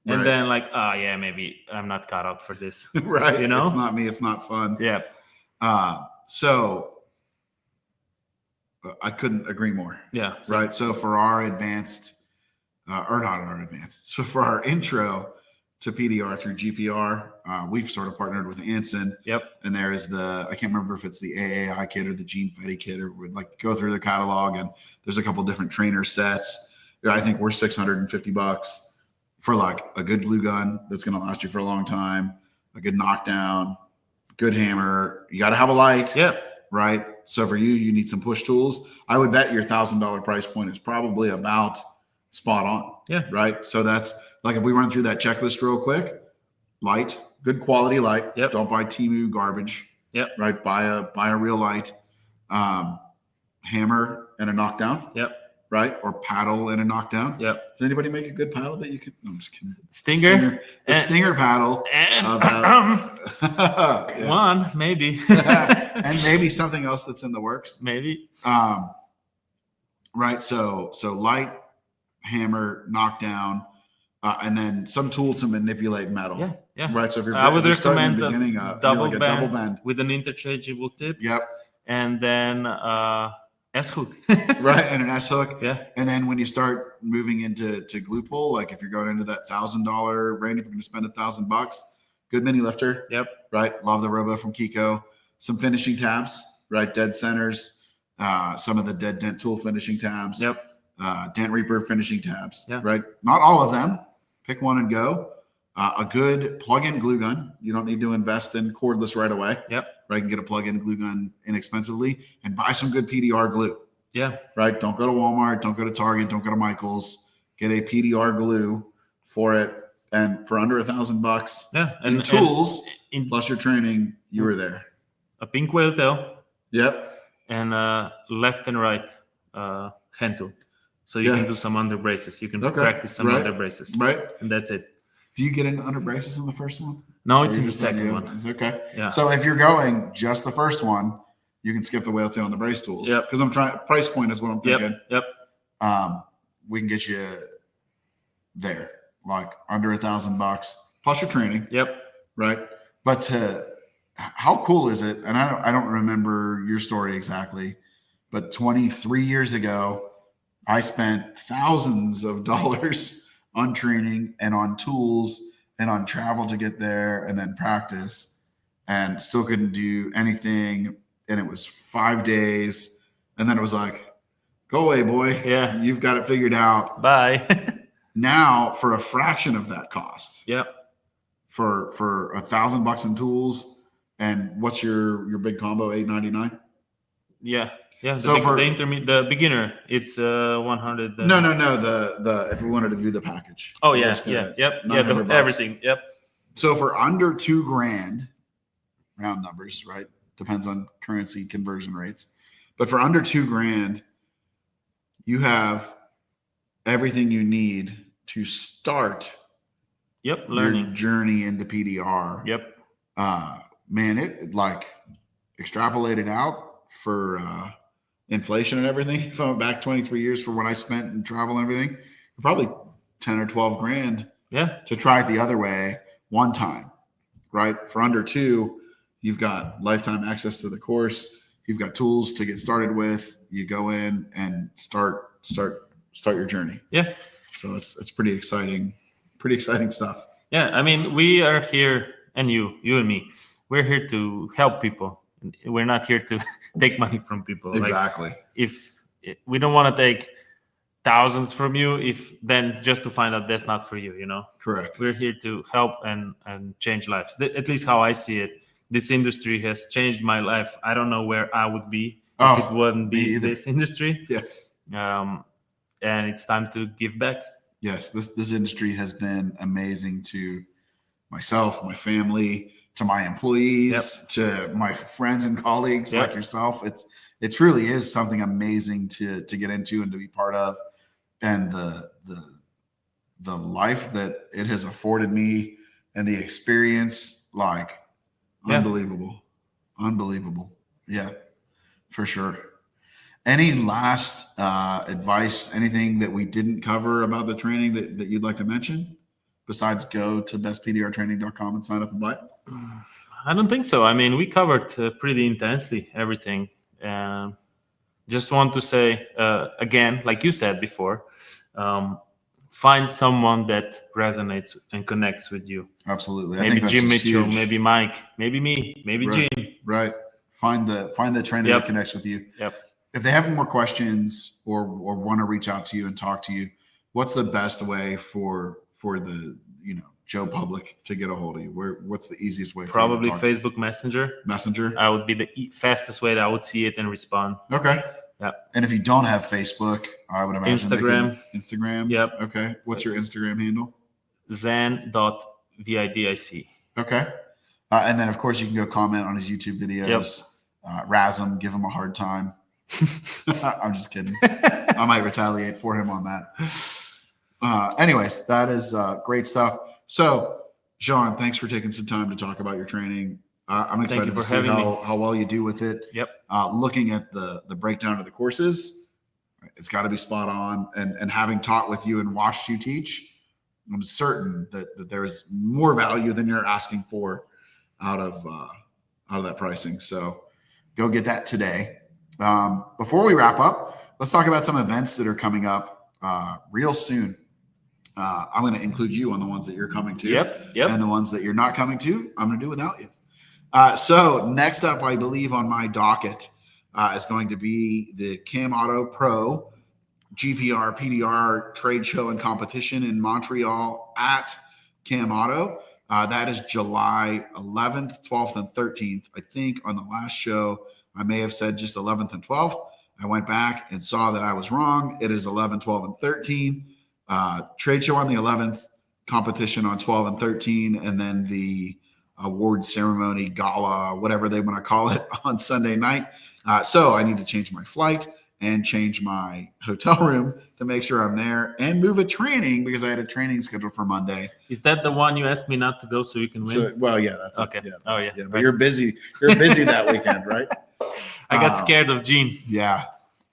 and then like, maybe I'm not cut out for this. Right. It's not me. It's not fun. Yeah. So I couldn't agree more. Yeah. Right. So for our advanced, so for our intro to PDR through GPR, we've sort of partnered with Anson. Yep. And there is I can't remember if it's the AAI kit or the Zan Vidic kit, or we like go through the catalog, and there's a couple different trainer sets. I think we're $650 for like a good glue gun that's going to last you for a long time, a good knockdown, good hammer. You got to have a light. Yeah. Right. So for you need some push tools. I would bet your $1,000 price point is probably about spot on. Yeah. Right. So that's like, if we run through that checklist real quick, light, good quality light. Yep. Don't buy Temu garbage. Yep. Right. Buy a real light, hammer and a knockdown. Yep. right? Or paddle and a knockdown. Yep. Does anybody make a good paddle that you can? No, I'm just kidding. Stinger. The stinger paddle. And Yeah. one, maybe. And maybe something else that's in the works. Maybe. Right. So light, hammer, knockdown, and then some tools to manipulate metal. Yeah. Yeah. Right. So if I would recommend the beginning, a double double bend with an interchangeable tip. Yep. And then S hook. Right. And an S hook. Yeah. And then when you start moving into glue pull, like if you're going into that $1,000 range, if you're going to spend $1,000, good mini lifter. Yep. Right. Love the Robo from Kiko. Some finishing tabs. Right. Dead centers. Some of the dead dent tool finishing tabs. Yep. Dent Reaper finishing tabs. Yeah. Right. Not all of them. Pick one and go. A good plug-in glue gun. You don't need to invest in cordless right away. Yep. Right. You can get a plug-in glue gun inexpensively and buy some good PDR glue. Yeah. Right. Don't go to Walmart. Don't go to Target. Don't go to Michael's. Get a PDR glue for it. And for under $1,000 Yeah. and tools plus your training, you were there. A pink whale tail. Yep. And left and right hand tool. So you can do some under braces. You can practice some under braces. Right. And that's it. Do you get into under braces in the first one? No, it's in the second one. It's okay. Yeah. So if you're going just the first one, you can skip the whale tail and the brace tools. Yep. Because I'm trying, price point is what I'm thinking. Yep. We can get you there, like under $1,000 plus your training. Yep. Right. But how cool is it? And I don't remember your story exactly, but 23 years ago, I spent thousands of dollars on training and on tools and on travel to get there and then practice, and still couldn't do anything. And it was 5 days. And then it was like, go away, boy. Yeah. You've got it figured out. Bye. Now for a fraction of that cost. Yep. For $1,000 in tools. And what's your big combo? $899? Yeah. Yeah. So the beginner, it's 100. No. The if we wanted to do the package. Oh yeah. Yep. Yeah. Everything. Yep. So for under $2,000, round numbers, right? Depends on currency conversion rates. But for under $2,000, you have everything you need to start learning your journey into PDR. Yep. Man, it like extrapolated out for inflation and everything. If I went back 23 years for what I spent in travel and everything, probably 10 or 12 grand. Yeah. To try it the other way one time, right? For under $2,000, you've got lifetime access to the course. You've got tools to get started with. You go in and start your journey. Yeah. So it's pretty exciting stuff. Yeah. I mean, we are here, and you and me, we're here to help people. We're not here to take money from people. Exactly. Like, if we don't want to take thousands from you, if then just to find out that's not for you, Correct. We're here to help and change lives. At least how I see it. This industry has changed my life. I don't know where I would be if it wouldn't be this industry. Yeah. And it's time to give back. Yes, this industry has been amazing to myself, my family, to my employees, to my friends and colleagues like yourself. It truly is something amazing to get into and to be part of, and the life that it has afforded me and the experience, like unbelievable. Yeah, for sure. Any last advice, anything that we didn't cover about the training that you'd like to mention besides go to bestpdrtraining.com and sign up and buy it? I don't think so. I mean, we covered pretty intensely everything. Just want to say, again, like you said before, find someone that resonates and connects with you. Absolutely. Maybe Jim Mitchell, maybe Mike, maybe me, maybe Jim. Right. Find the trainer that connects with you. Yep. If they have more questions or want to reach out to you and talk to you, what's the best way for the Joe public to get a hold of you? What's the easiest way? Probably Facebook Messenger. Messenger. I would be the fastest way that I would see it and respond. Okay. Yeah. And if you don't have Facebook, I would imagine Instagram. Yep. Okay. What's your Instagram handle? Zan.vidic. Okay. And then of course you can go comment on his YouTube videos. Razz him, give him a hard time. I'm just kidding. I might retaliate for him on that. Anyways, that is great stuff. So, Sean, thanks for taking some time to talk about your training. I'm excited to see how well you do with it. Yep. Looking at the breakdown of the courses, it's got to be spot on. And having taught with you and watched you teach, I'm certain that there's more value than you're asking for out of that pricing. So go get that today. Before we wrap up, let's talk about some events that are coming up real soon. I'm going to include you on the ones that you're coming to. Yep. And the ones that you're not coming to, I'm going to do without you. So next up, I believe on my docket is going to be the Cam Auto Pro GPR PDR trade show and competition in Montreal at Cam Auto. That is July 11th, 12th, and 13th. I think on the last show, I may have said just 11th and 12th. I went back and saw that I was wrong. It is 11, 12, and 13. Trade show on the 11th, competition on 12 and 13, and then the award ceremony, gala, whatever they want to call it, on Sunday night. So I need to change my flight and change my hotel room to make sure I'm there and move a training because I had a training scheduled for Monday. Is that the one you asked me not to go so you can win? So, well, yeah, that's okay. Yeah, but you're busy. You're busy that weekend, right? I got scared of Gene. Yeah.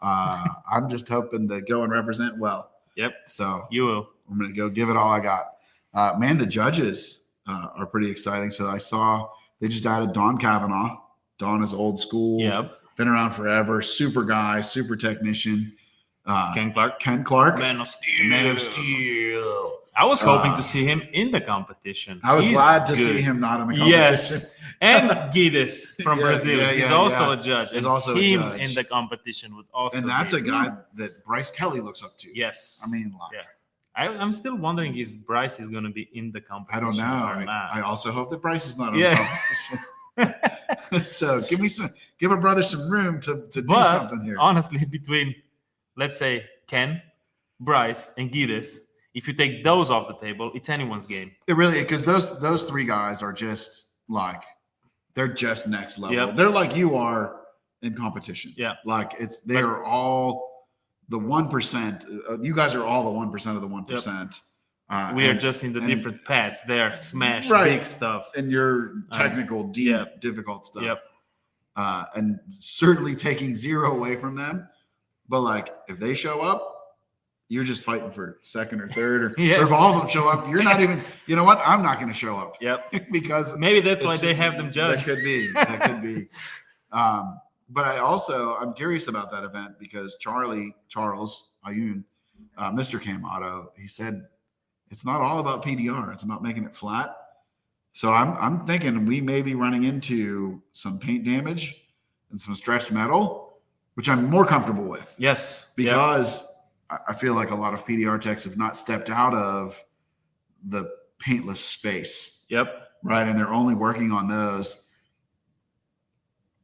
I'm just hoping to go and represent well. Yep. So you will. I'm going to go give it all I got. Man, the judges are pretty exciting. So I saw they just added Don Kavanaugh. Don is old school. Yep. Been around forever. Super guy, super technician. Ken Clark. Man of Steel. I was hoping to see him in the competition. I was glad to see him not in the competition. Yes. And Guides from Brazil. He's also a judge. He's also him a judge. In the competition would also. And that's a guy that Bryce Kelly looks up to. Yes. I mean, like, I'm still wondering if Bryce is going to be in the competition. I don't know. Or not. I also hope that Bryce is not in the competition. So give a brother some room to do something here. Honestly, between, let's say, Ken, Bryce, and Guides, if you take those off the table, it's anyone's game. It really, because those three guys are just like, they're just next level. Yep. They're like you are in competition. Yeah. Like they're all the 1%. You guys are all the 1% of the 1%. Yep. We are just in the different paths. They're smash big stuff. And your technical, deep, difficult stuff. Yep. And certainly taking zero away from them. But like, if they show up, you're just fighting for second or third. Or if all of them show up, you're not even, you know what? I'm not going to show up. Yep. Because maybe that's why they have them judged. That could be. But I'm curious about that event because Charles Ayun, Mr. Cam Auto, he said, it's not all about PDR. It's about making it flat. So I'm thinking we may be running into some paint damage and some stretched metal, which I'm more comfortable with. Yes. Because I feel like a lot of PDR techs have not stepped out of the paintless space. Yep. Right. And they're only working on those.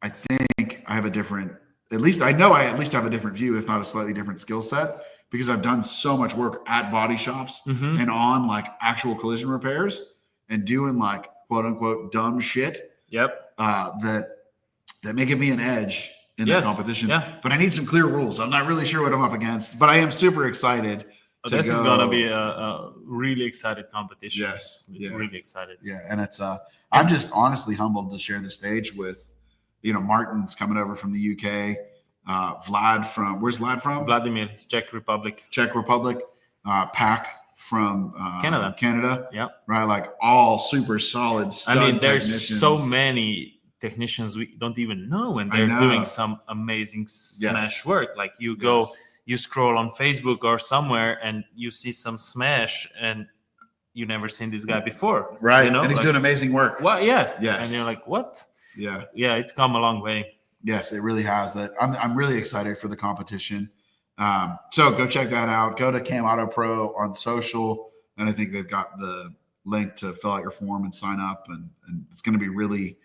I think I have a different, at least I know I at least have a different view, if not a slightly different skill set. Because I've done so much work at body shops and on like actual collision repairs and doing like quote unquote dumb shit. Yep. That may give me an edge in that competition. Yeah. But I need some clear rules. I'm not really sure what I'm up against, but I am super excited. This is gonna be a really excited competition. Yes. Yeah. Really excited. Yeah. And it's I'm just honestly humbled to share the stage with, Martin's coming over from the UK. Where's Vlad from? Vladimir, Czech Republic. Pac from Canada. Yeah. Right. Like all super solid stud there's so many technicians we don't even know, and they're doing some amazing smash work. Like you go, you scroll on Facebook or somewhere and you see some smash and you never seen this guy before. Right. And he's doing amazing work. Well, yeah. Yes. And you're like, what? Yeah. Yeah. It's come a long way. Yes, it really has. That I'm really excited for the competition. So go check that out. Go to Cam Auto Pro on social, and I think they've got the link to fill out your form and sign up. And it's going to be really.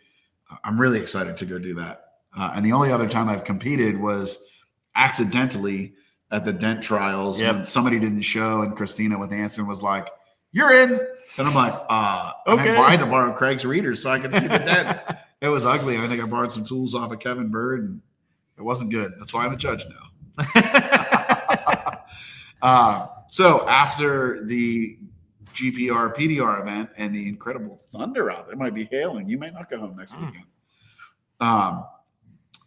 I'm really excited to go do that. And the only other time I've competed was accidentally at the dent trials when somebody didn't show, and Christina with Anson was like, "You're in," and I'm like, "Okay." And I had to borrow Craig's readers so I could see the dent. It was ugly. I think I borrowed some tools off of Kevin Bird, and It wasn't good. That's why I'm a judge now. So after the GPR PDR event and the incredible thunder out there, might be hailing. You may not go home next weekend.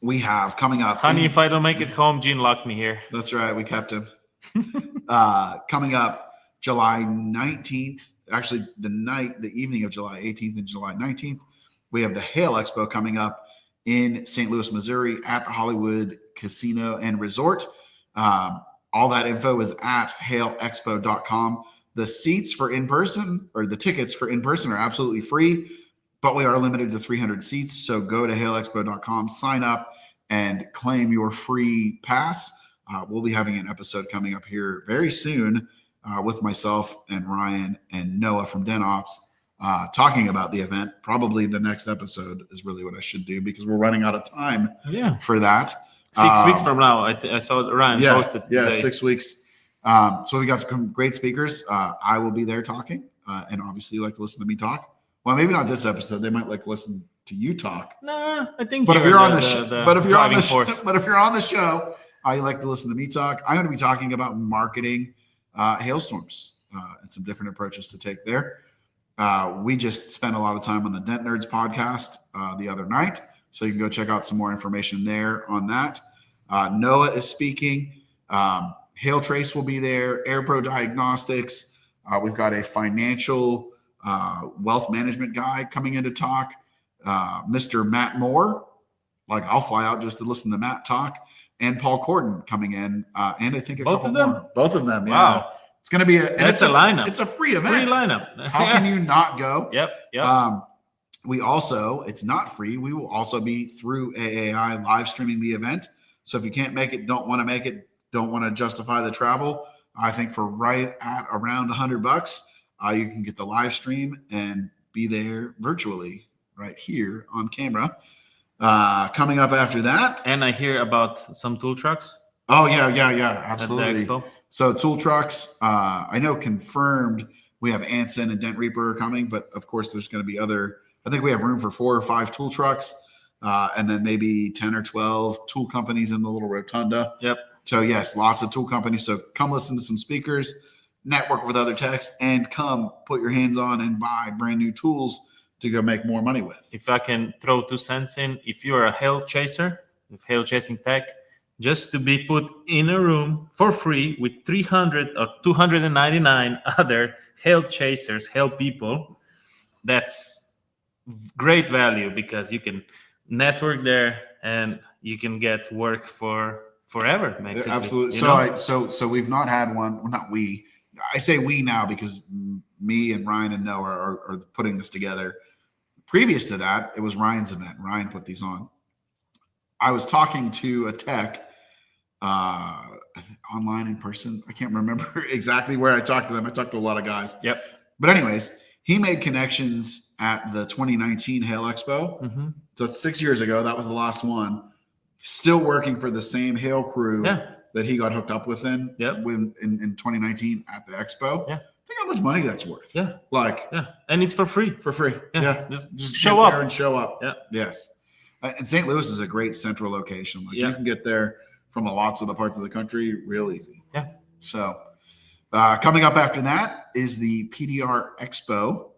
We have coming up. Honey, if I don't make it home, Gene locked me here. That's right. We kept him. Coming up July 19th, actually the evening of July 18th and July 19th, we have the Hail Expo coming up in St. Louis, Missouri at the Hollywood Casino and Resort. All that info is at hailexpo.com. The seats for in-person, or the tickets for in-person, are absolutely free, but we are limited to 300 seats. So go to hailexpo.com, sign up, and claim your free pass. We'll be having an episode coming up here very soon with myself and Ryan and Noah from DenOps talking about the event. Probably the next episode is really what I should do because we're running out of time for that. 6 weeks from now, I saw Ryan posted today. 6 weeks. So we got some great speakers. I will be there talking, and obviously you like to listen to me talk. Well, maybe not this episode. They might like to listen to you talk. No, I think. But if you're on the show, you like to listen to me talk. I'm going to be talking about marketing hailstorms and some different approaches to take there. We just spent a lot of time on the Dent Nerds podcast the other night. So you can go check out some more information there on that. Noah is speaking. Hail Trace will be there. AirPro Diagnostics. We've got a financial wealth management guy coming in to talk. Mr. Matt Moore. Like I'll fly out just to listen to Matt talk. And Paul Corden coming in. And I think both of them. More. Both of them. Yeah. Wow. It's going to be it's a lineup. It's a free event. Free lineup. How can you not go? Yep. We also, it's not free. We will also be through AAI live streaming the event. So if you can't make it, don't want to make it, don't want to justify the travel, I think for right at around $100, you can get the live stream and be there virtually right here on camera. Coming up after that. And I hear about some tool trucks. Oh, yeah, absolutely. At the expo. So tool trucks, I know confirmed we have Anson and Dent Reaper coming, but of course there's going to be other. I think we have room for 4 or 5 tool trucks, and then maybe 10 or 12 tool companies in the little rotunda. Yep. So yes, lots of tool companies. So come listen to some speakers, network with other techs, and come put your hands on and buy brand new tools to go make more money with. If I can throw 2 cents in, if you're a hail chaser, with hail chasing tech, just to be put in a room for free with 300 or 299 other hail chasers, hail people, that's great value because you can network there and you can get work for forever. Basically, absolutely. So we've not had one. Well, not we. I say we now because me and Ryan and Noah are putting this together. Previous to that, it was Ryan's event. Ryan put these on. I was talking to a tech online, in person. I can't remember exactly where I talked to them. I talked to a lot of guys. Yep. But anyways, he made connections at the 2019 Hail Expo. Mm-hmm. So it's 6 years ago. That was the last one. Still working for the same Hail crew that he got hooked up with in 2019 at the expo. Yeah. Think how much money that's worth. Yeah. Yeah. And it's for free. Yeah. Just show up up. and show up. Yeah. Yes. And St. Louis is a great central location. Like you can get there from lots of the parts of the country real easy. Yeah. So coming up after that is the PDR Expo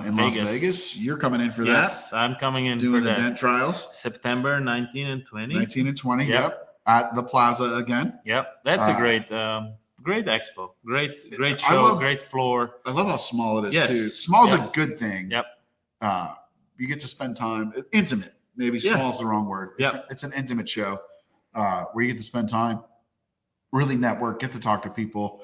in Las Vegas. You're coming in for that. Yes, I'm coming in doing for the that. Dent trials. September 19 and 20. 19 and 20. Yep. At the Plaza again. Yep. That's a great expo. Great show. Great floor. I love how small it is too. Small is a good thing. Yep. You get to spend time. Intimate. Maybe small is the wrong word. It's an intimate show where you get to spend time, really network, get to talk to people,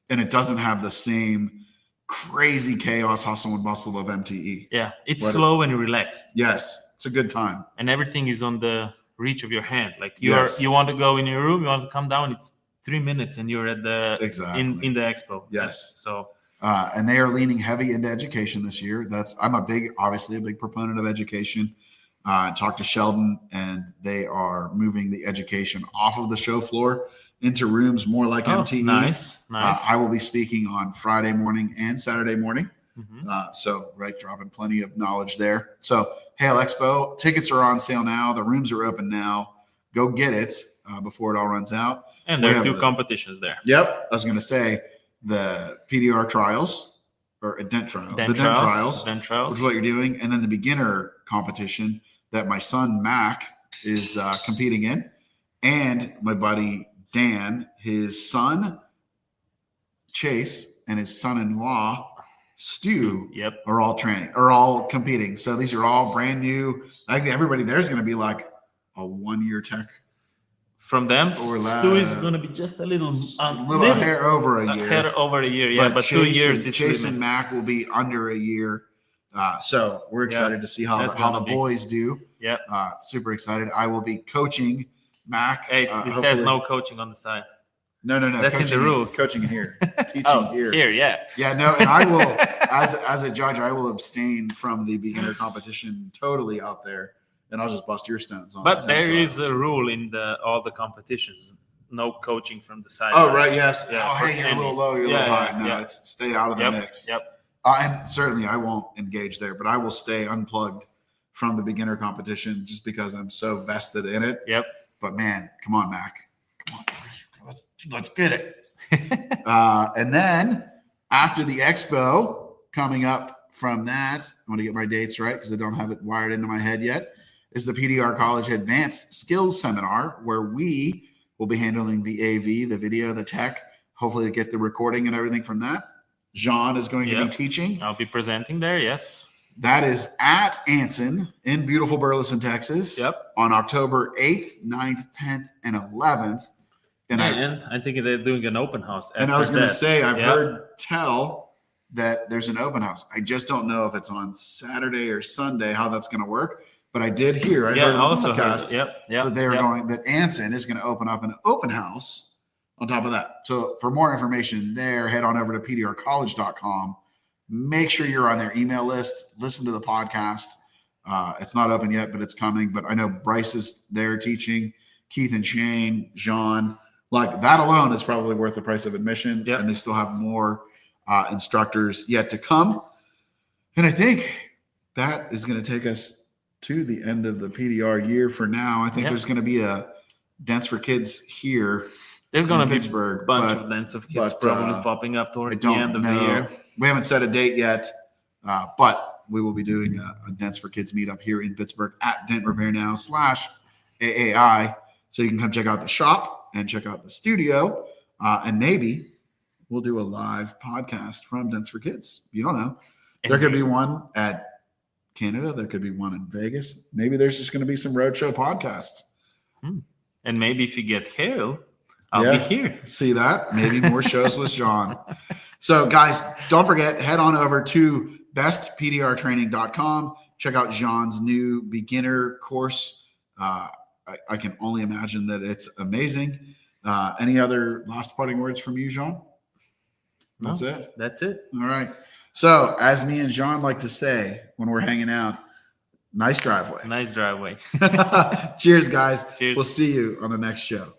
and it doesn't have the same crazy chaos, hustle and bustle of MTE. Yeah, it's slow and relaxed. Yes, it's a good time. And everything is on the reach of your hand. Like you want to go in your room, you want to come down, it's 3 minutes and you're at the in the expo. Yes. So and they are leaning heavy into education this year. I'm obviously a big proponent of education. Talked to Sheldon, and they are moving the education off of the show floor into rooms more like MTE. Nice. I will be speaking on Friday morning and Saturday morning. Mm-hmm. Dropping plenty of knowledge there. So Hail Expo tickets are on sale now. The rooms are open now. go get it before it all runs out. And there are 2 competitions there. Yep. I was going to say the PDR trials or a dent trial. Dent trials, trials. which is what you're doing. And then the beginner competition that my son, Mac, is competing in. And my buddy, Dan, his son, Chase, and his son-in-law, Stu, are all competing. So these are all brand new. I think everybody there's going to be like a 1-year tech. From them, Stu is going to be just a little hair over a year. Hair over a year, yeah. But Chase 2 years. Chase and Mac will be under a year. So we're excited to see how the boys do. Yeah. Super excited. I will be coaching Mac. Hey, it says no coaching on the side. No. That's in the rules. Coaching here, teaching here. Here, yeah. Yeah, no, and I will, as a judge, I will abstain from the beginner competition totally out there, and I'll just bust your stones on. But there is a rule in all the competitions: no coaching from the side. Oh, right, yes. Yeah, hey, you're a little low, you're a little high. No, it's stay out of the mix. Yep. And certainly, I won't engage there, but I will stay unplugged from the beginner competition just because I'm so vested in it. Yep. But man, come on, Mac. Come on, let's get it. And then after the expo, coming up from that, I want to get my dates right because I don't have it wired into my head yet, is the PDR College Advanced Skills Seminar, where we will be handling the AV, the video, the tech, hopefully to get the recording and everything from that. Zan is going to be teaching. I'll be presenting there, yes. That is at Anson in beautiful Burleson, Texas. Yep. On October 8th, 9th, 10th, and 11th. And I think they're doing an open house. And I was going to say, I've heard tell that there's an open house. I just don't know if it's on Saturday or Sunday, how that's going to work. But I did hear, I heard on the podcast that they were going, that Anson is going to open up an open house on top of that. So for more information there, head on over to pdrcollege.com. Make sure you're on their email list. Listen to the podcast. It's not open yet, but it's coming. But I know Bryce is there teaching, Keith and Shane, John. Like that alone is probably worth the price of admission. Yep. And they still have more instructors yet to come. And I think that is going to take us to the end of the PDR year for now. I think there's going to be a Dents for Kids here. There's going to be Pittsburgh, a bunch of Dents of Kids probably popping up toward the end of the year. We haven't set a date yet, but we will be doing a Dents for Kids meetup here in Pittsburgh at Dent Repair Now /AAI. So you can come check out the shop and check out the studio. And maybe we'll do a live podcast from Dents for Kids. You don't know. There could be one at Canada. There could be one in Vegas. Maybe there's just going to be some roadshow podcasts. And maybe if you get hailed, I'll be here. See that? Maybe more shows with Sean. So, guys, don't forget, head on over to bestpdrtraining.com. Check out Jean's new beginner course. I can only imagine that it's amazing. Any other last parting words from you, Jean? That's it? That's it. All right. So, as me and Jean like to say when we're hanging out, nice driveway. Nice driveway. Cheers, guys. Cheers. We'll see you on the next show.